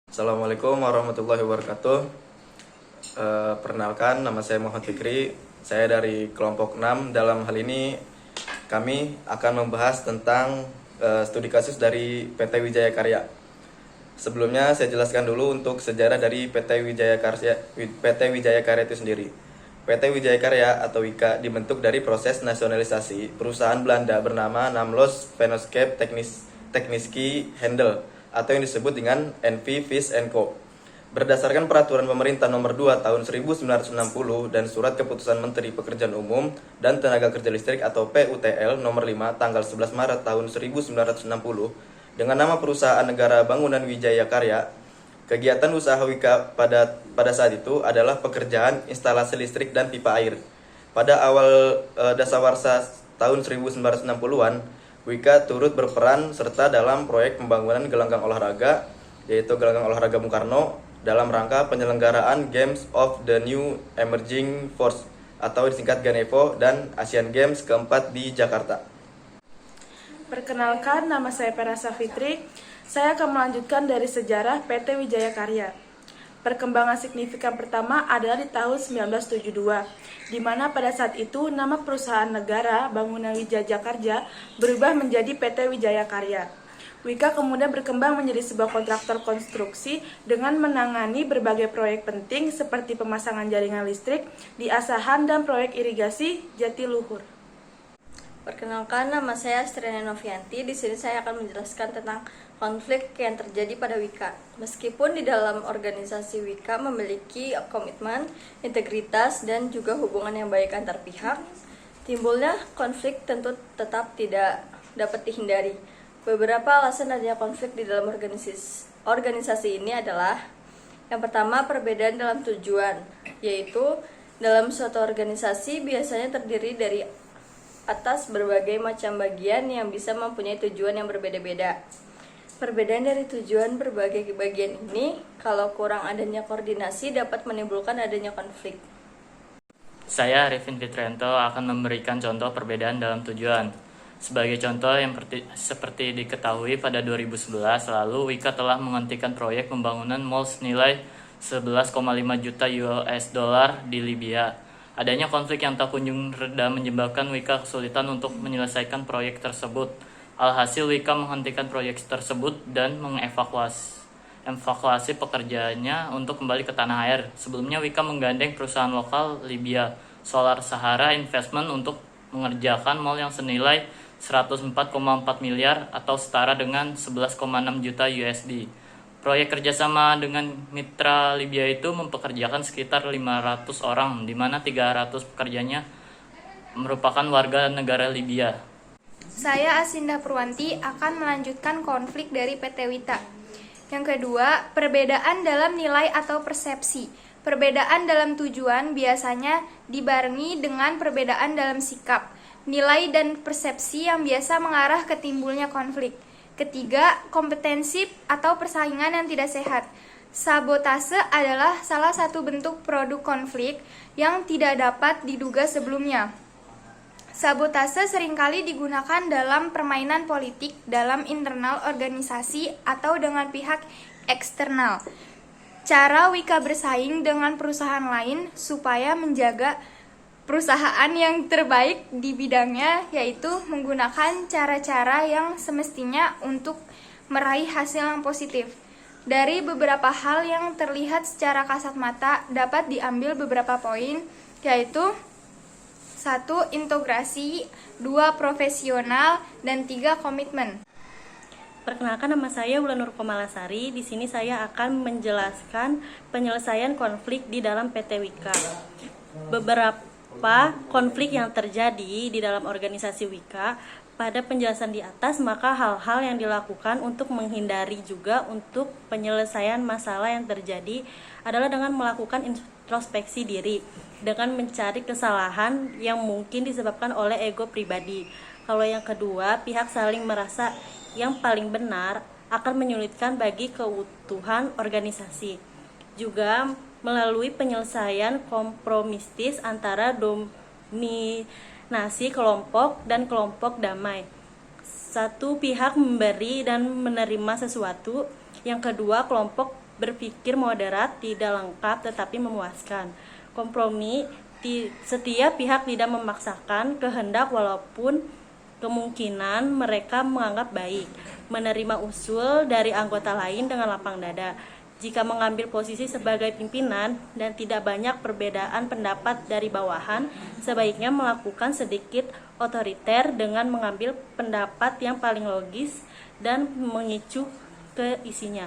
Assalamualaikum warahmatullahi wabarakatuh. Perkenalkan, nama saya Muhammad Fikri. Saya dari kelompok 6. Dalam hal ini kami akan membahas tentang studi kasus dari PT Wijaya Karya. Sebelumnya saya jelaskan dulu untuk sejarah dari PT Wijaya Karya itu sendiri. PT Wijaya Karya atau WIKA dibentuk dari proses nasionalisasi perusahaan Belanda bernama Namlos Vennootschap Technische Handel atau yang disebut dengan NV Vis & Co. Berdasarkan peraturan pemerintah nomor 2 tahun 1960 dan surat keputusan Menteri Pekerjaan Umum dan Tenaga Kerja Listrik atau PUTL nomor 5 tanggal 11 Maret tahun 1960 dengan nama Perusahaan Negara Bangunan Wijaya Karya, kegiatan usaha WIKA pada saat itu adalah pekerjaan instalasi listrik dan pipa air. Pada awal dasawarsa tahun 1960-an, WIKA turut berperan serta dalam proyek pembangunan gelanggang olahraga, yaitu Gelanggang Olahraga Bung Karno, dalam rangka penyelenggaraan Games of the New Emerging Force atau disingkat GANEVO dan Asian Games keempat di Jakarta. Perkenalkan, nama saya Perasa Fitri. Saya akan melanjutkan dari sejarah PT Wijaya Karya. Perkembangan signifikan pertama adalah di tahun 1972, di mana pada saat itu nama perusahaan negara Bangunan Wijaya Karya berubah menjadi PT Wijaya Karya. WIKA kemudian berkembang menjadi sebuah kontraktor konstruksi dengan menangani berbagai proyek penting seperti pemasangan jaringan listrik di Asahan dan proyek irigasi Jatiluhur. Perkenalkan, nama saya Astriana Novianti. Di sini saya akan menjelaskan tentang konflik yang terjadi pada WIKA. Meskipun di dalam organisasi WIKA memiliki komitmen, integritas, dan juga hubungan yang baik antar pihak, timbulnya konflik tentu tetap tidak dapat dihindari. Beberapa alasan adanya konflik di dalam organisasi ini adalah: yang pertama, perbedaan dalam tujuan, yaitu dalam suatu organisasi biasanya terdiri dari atas berbagai macam bagian yang bisa mempunyai tujuan yang berbeda-beda. Perbedaan dari tujuan berbagai bagian ini, kalau kurang adanya koordinasi, dapat menimbulkan adanya konflik. Saya Arifin Fitrianto akan memberikan contoh perbedaan dalam tujuan. Sebagai contoh yang seperti diketahui pada 2011 lalu, WIKA telah menghentikan proyek pembangunan mall senilai 11,5 juta US dollar di Libya. Adanya konflik yang tak kunjung reda menyebabkan WIKA kesulitan untuk menyelesaikan proyek tersebut. Alhasil WIKA menghentikan proyek tersebut dan mengevakuasi pekerjaannya untuk kembali ke tanah air. Sebelumnya WIKA menggandeng perusahaan lokal Libya, Solar Sahara Investment, untuk mengerjakan mal yang senilai 104,4 miliar atau setara dengan 11,6 juta USD. Proyek kerjasama dengan mitra Libya itu mempekerjakan sekitar 500 orang, di mana 300 pekerjanya merupakan warga negara Libya. Saya Asinda Purwanti akan melanjutkan konflik dari PT WITA. Yang kedua, perbedaan dalam nilai atau persepsi. Perbedaan dalam tujuan biasanya dibarengi dengan perbedaan dalam sikap, nilai dan persepsi yang biasa mengarah ke timbulnya konflik. Ketiga, kompetensi atau persaingan yang tidak sehat. Sabotase adalah salah satu bentuk produk konflik yang tidak dapat diduga sebelumnya. Sabotase seringkali digunakan dalam permainan politik dalam internal organisasi atau dengan pihak eksternal. Cara WIKA bersaing dengan perusahaan lain supaya menjaga perusahaan yang terbaik di bidangnya, yaitu menggunakan cara-cara yang semestinya untuk meraih hasil yang positif. Dari beberapa hal yang terlihat secara kasat mata dapat diambil beberapa poin, yaitu 1. Integrasi, 2. Profesional, dan 3. Komitmen. Perkenalkan, nama saya Wulan Nur Komalasari. Di sini saya akan menjelaskan penyelesaian konflik di dalam PT WIKA. Beberapa konflik yang terjadi di dalam organisasi WIKA. Pada penjelasan di atas, maka hal-hal yang dilakukan untuk menghindari juga untuk penyelesaian masalah yang terjadi adalah dengan melakukan introspeksi diri, dengan mencari kesalahan yang mungkin disebabkan oleh ego pribadi. Kalau yang kedua, pihak saling merasa yang paling benar akan menyulitkan bagi keutuhan organisasi. Juga melalui penyelesaian kompromistis antara dominasi kelompok dan kelompok damai. Satu pihak memberi dan menerima sesuatu, yang kedua kelompok berpikir moderat, tidak lengkap tetapi memuaskan. Kompromi, setiap pihak tidak memaksakan kehendak walaupun kemungkinan mereka menganggap baik. Menerima usul dari anggota lain dengan lapang dada. Jika mengambil posisi sebagai pimpinan dan tidak banyak perbedaan pendapat dari bawahan, sebaiknya melakukan sedikit otoriter dengan mengambil pendapat yang paling logis dan mengicu ke isinya.